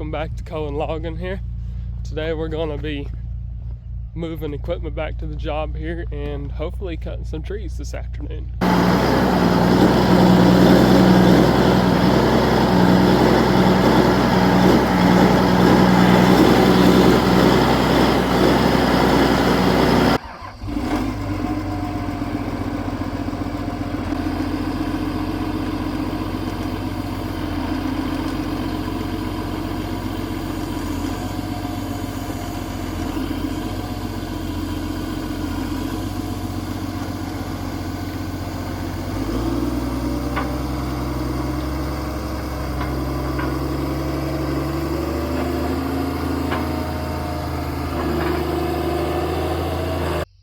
Welcome back to Cohen Logging here. Today we're going to be moving equipment back to the job here and hopefully cutting some trees this afternoon.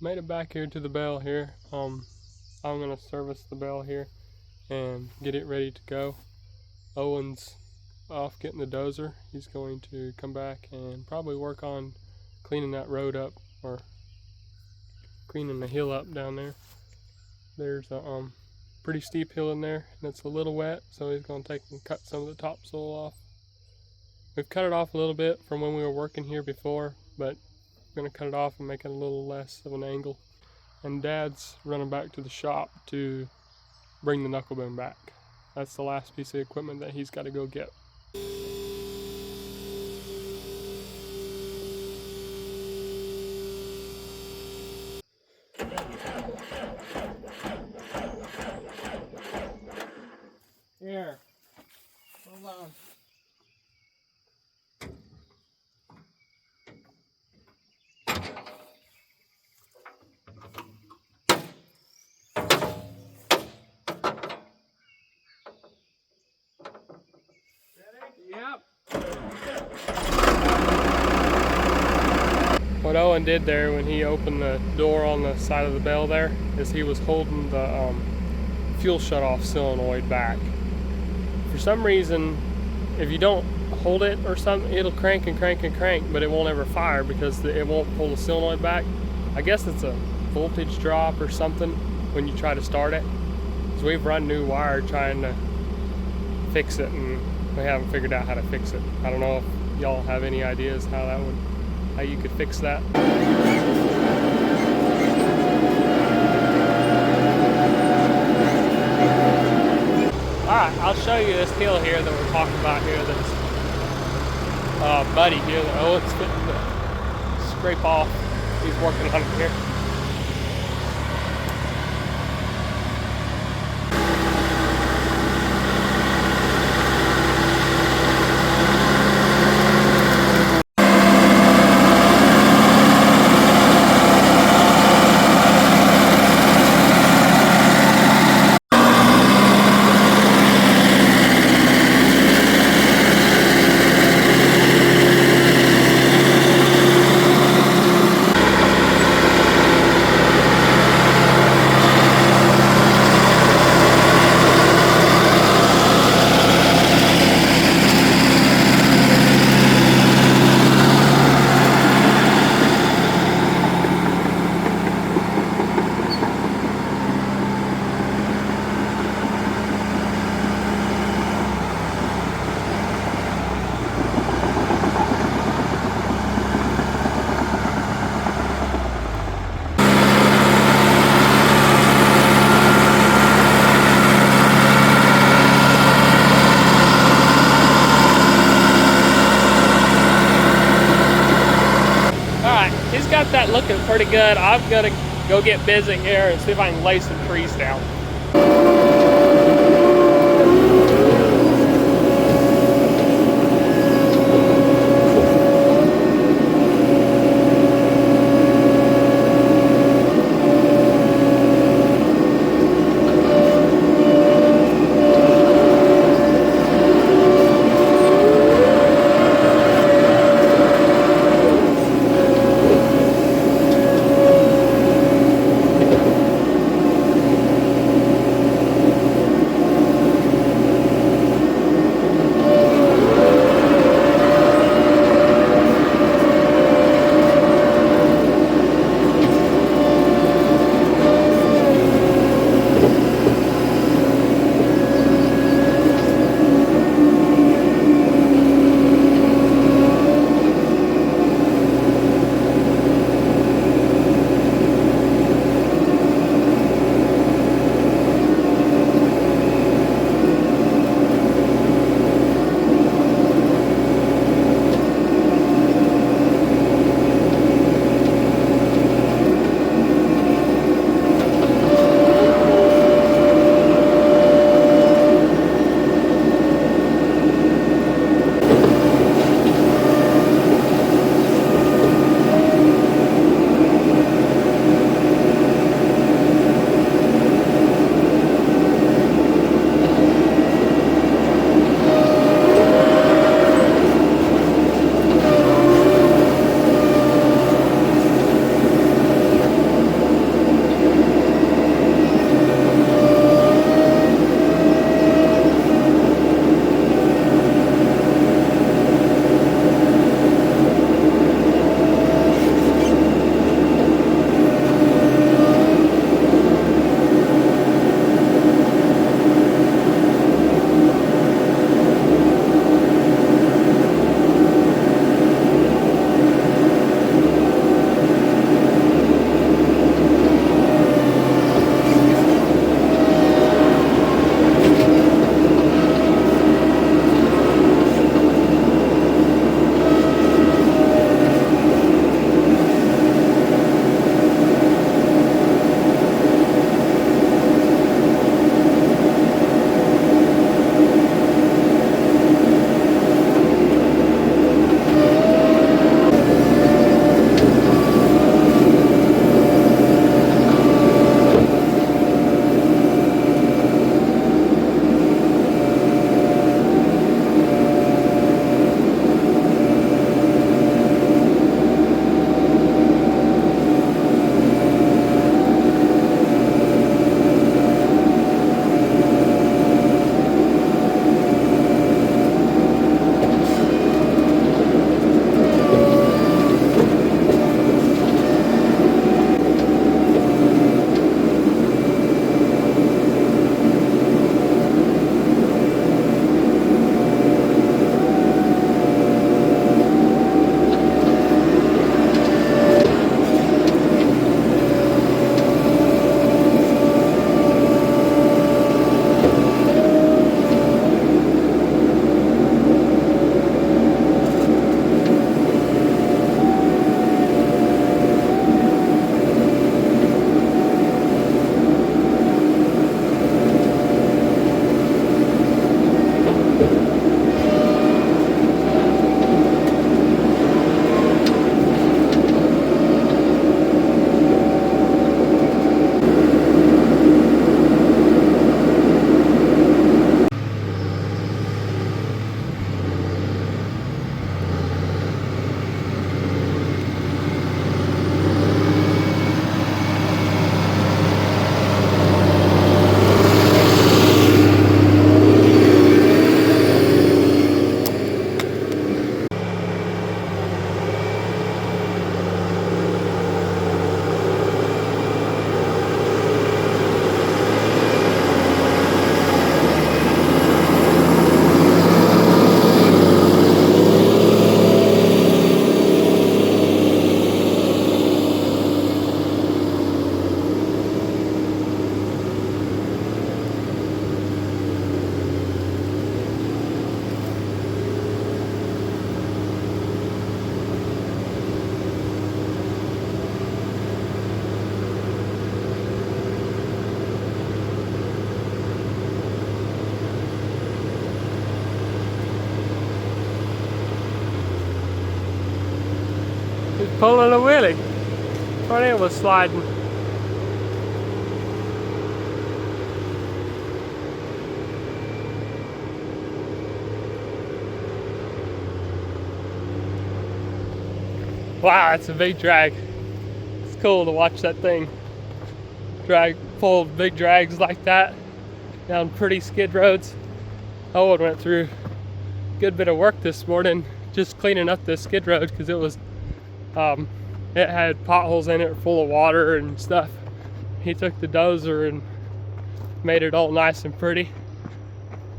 Made it back here to the bell here. I'm gonna service the bell here and get it ready to go. Owen's off getting the dozer. He's going to come back and probably work on cleaning that road up, or cleaning the hill up down there. There's a pretty steep hill in there and it's a little wet, so he's gonna take and cut some of the topsoil off. We've cut it off a little bit from when we were working here before, but going to cut it off and make it a little less of an angle. And Dad's running back to the shop to bring the knuckle boom back. That's the last piece of equipment that he's got to go get. Here, hold on. Yep. What Owen did there when he opened the door on the side of the bell there is he was holding the fuel shutoff solenoid back. For some reason, if you don't hold it or something, it'll crank and crank and crank, but it won't ever fire because it won't pull the solenoid back. I guess it's a voltage drop or something when you try to start it. So we've run new wire trying to fix it, and we haven't figured out how to fix it. I don't know if y'all have any ideas how you could fix that. Alright, I'll show you this hill here that we're talking about here that's muddy here that Owen's fitting to scrape off. He's working on it here. He's got that looking pretty good. I'm gonna go get busy here and see if I can lay some trees down. pulling a wheelie. Front end was sliding. Wow, that's a big drag. It's cool to watch that thing pull big drags like that down pretty skid roads. Owen went through a good bit of work this morning just cleaning up this skid road because it was it had potholes in it full of water and stuff. He took the dozer and made it all nice and pretty.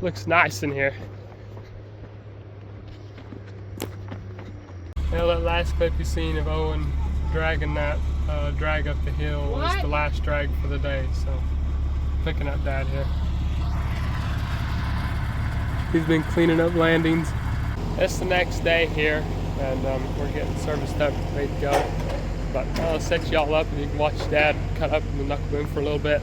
Looks nice in here. You know, that last clip you seen of Owen dragging that drag up the hill was the last drag for the day, so picking up Dad here. He's been cleaning up landings. It's the next day here, and we're getting serviced up, ready to go. But I'll set y'all up and you can watch Dad cut up in the knuckle boom for a little bit.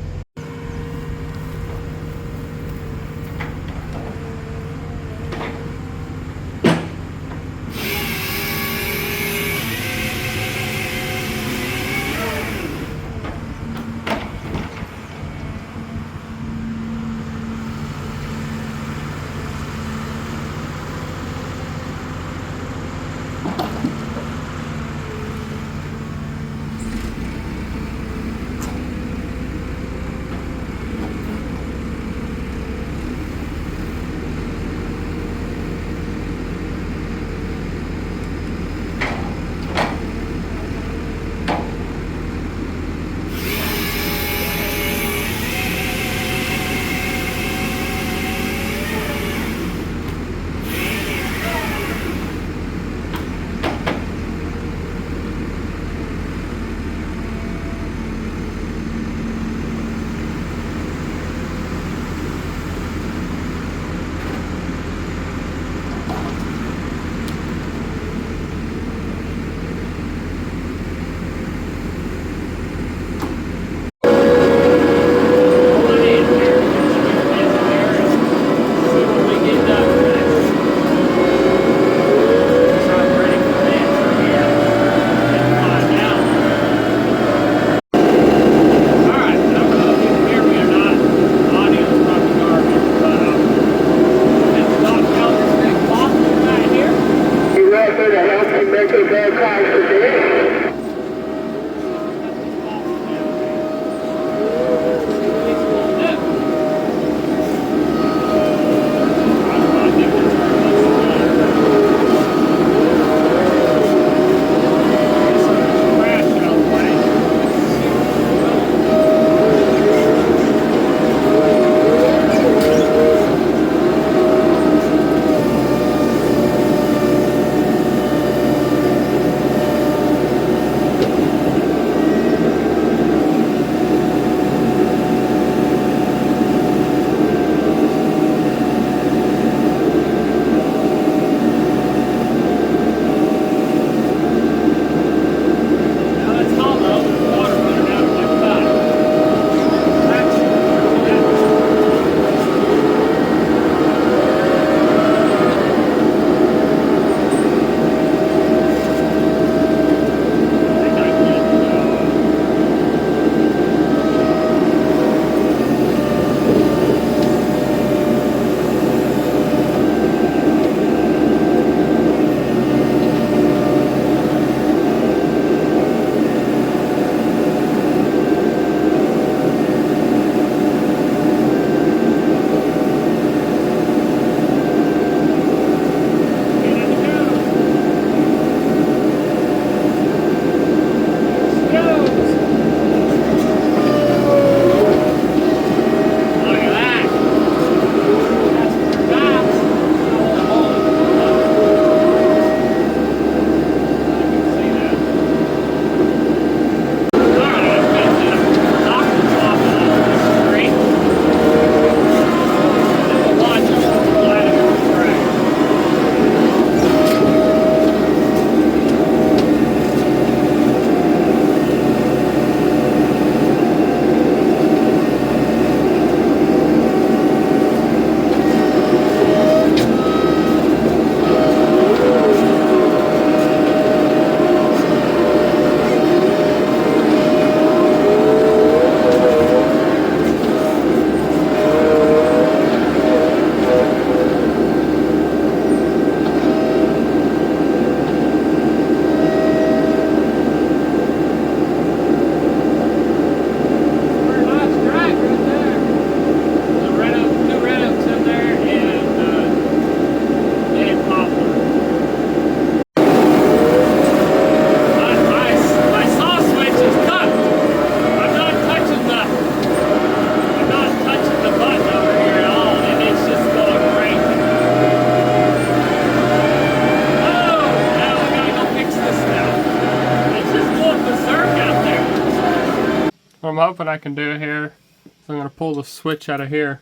what I'm hoping I can do here is I'm going to pull the switch out of here.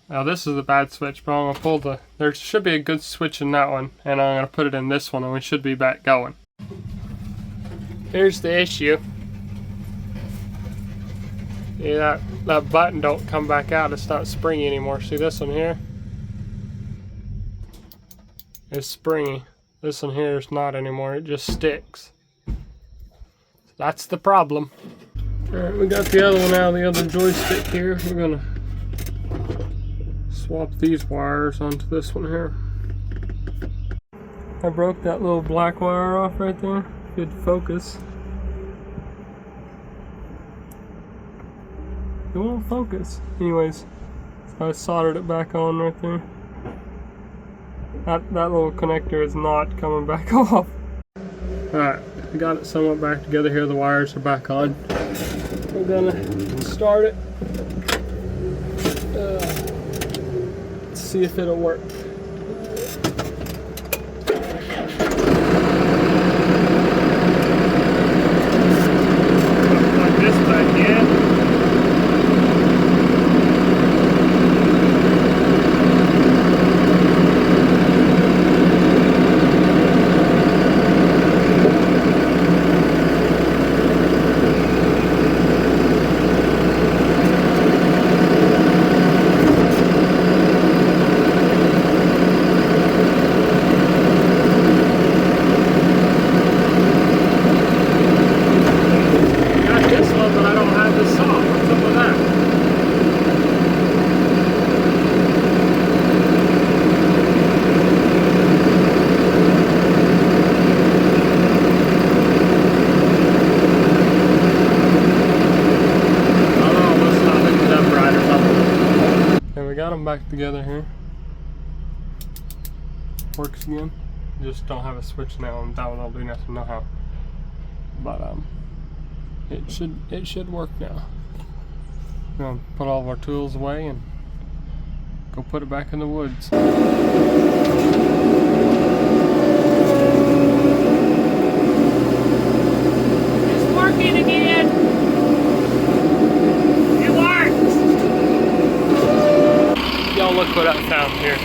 Now this is a bad switch, but I'm going to pull the, there should be a good switch in that one, and I'm going to put it in this one and we should be back going. Here's the issue. Yeah, that button don't come back out, it's not springy anymore. See this one here? It's springy. This one here is not anymore, it just sticks. So that's the problem. Alright, we got the other one out of the other joystick here. We're gonna swap these wires onto this one here. I broke that little black wire off right there. Good focus. It won't focus. Anyways, so I soldered it back on right there. That little connector is not coming back off. Alright, I got it somewhat back together here. The wires are back on. We're gonna start it. Let's see if it'll work. Like this back in. Back together here. Works again. Just don't have a switch now, and that one I'll do nothing know how. But it should work now. We're gonna put all of our tools away and go put it back in the woods. It's working again. It works. Y'all look what I found here.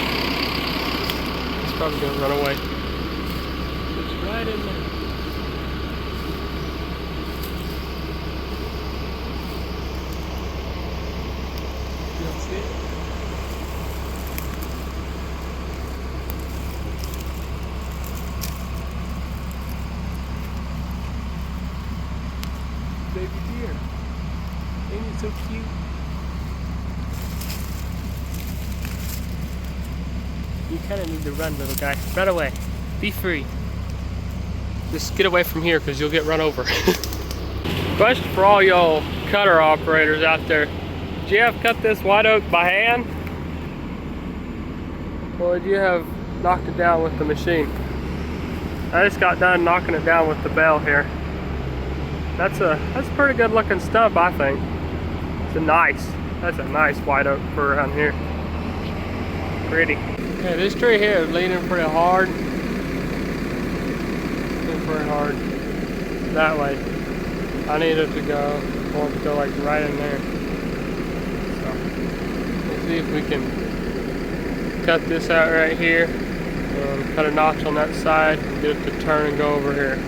It's probably gonna run away. It's right in there. You don't see it? Baby deer. Ain't it so cute? You kind of need to run, little guy. Run away. Be free. Just get away from here because you'll get run over. Question for all y'all cutter operators out there. Did you have cut this white oak by hand? Or would you have knocked it down with the machine? I just got done knocking it down with the bell here. That's a pretty good looking stump, I think. That's a nice white oak for around here. Pretty. Okay, this tree here is leaning pretty hard. Leaning pretty hard that way. I need it to go. I want it to go like right in there. So let's see if we can cut this out right here and cut a notch on that side and get it to turn and go over here.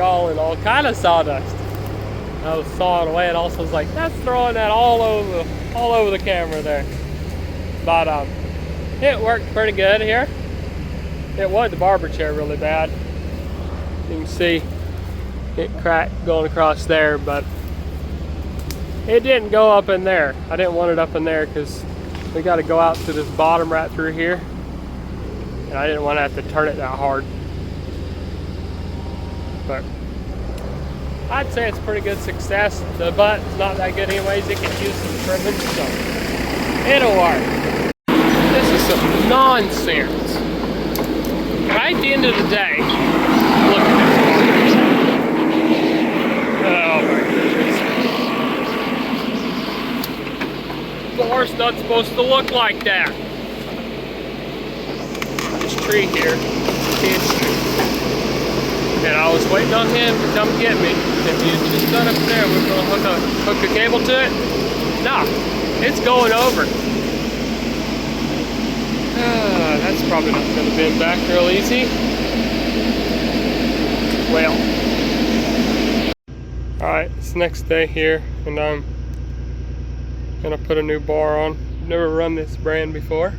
installing all kind of sawdust. I was sawing away and also was like, that's throwing that all over the camera there. But it worked pretty good here. It was the barber chair really bad. You can see it cracked going across there, but it didn't go up in there. I didn't want it up in there because we got to go out to this bottom right through here, and I didn't want to have to turn it that hard. But I'd say it's pretty good success. The butt's not that good anyways. It could use some trimming, so it'll work. This is some nonsense. Right at the end of the day, look at this. Oh my goodness. The horse not supposed to look like that. This tree here, and I was waiting on him to come get me. If you just done up there, we're gonna hook a cable to it. Nah, it's going over. That's probably not gonna bend back real easy. Well, all right, it's the next day here, and I'm gonna put a new bar on. Never run this brand before.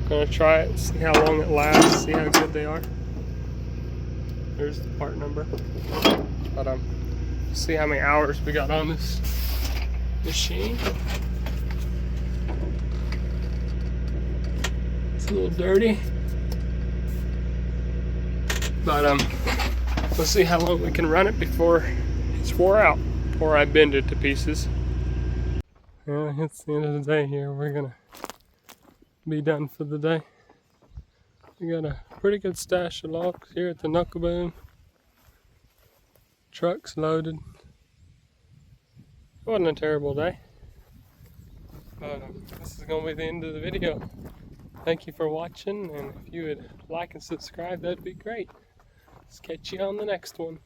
Gonna try it, see how long it lasts, see how good they are. There's the part number. But see how many hours we got on this machine. It's a little dirty, but let's see how long we can run it before it's wore out, or I bend it to pieces. Yeah, it's the end of the day here. We're gonna be done for the day. We got a pretty good stash of logs here at the Knuckle boom. Truck's loaded. It wasn't a terrible day. But this is going to be the end of the video. Thank you for watching, and if you would like and subscribe, that'd be great. Let's catch you on the next one.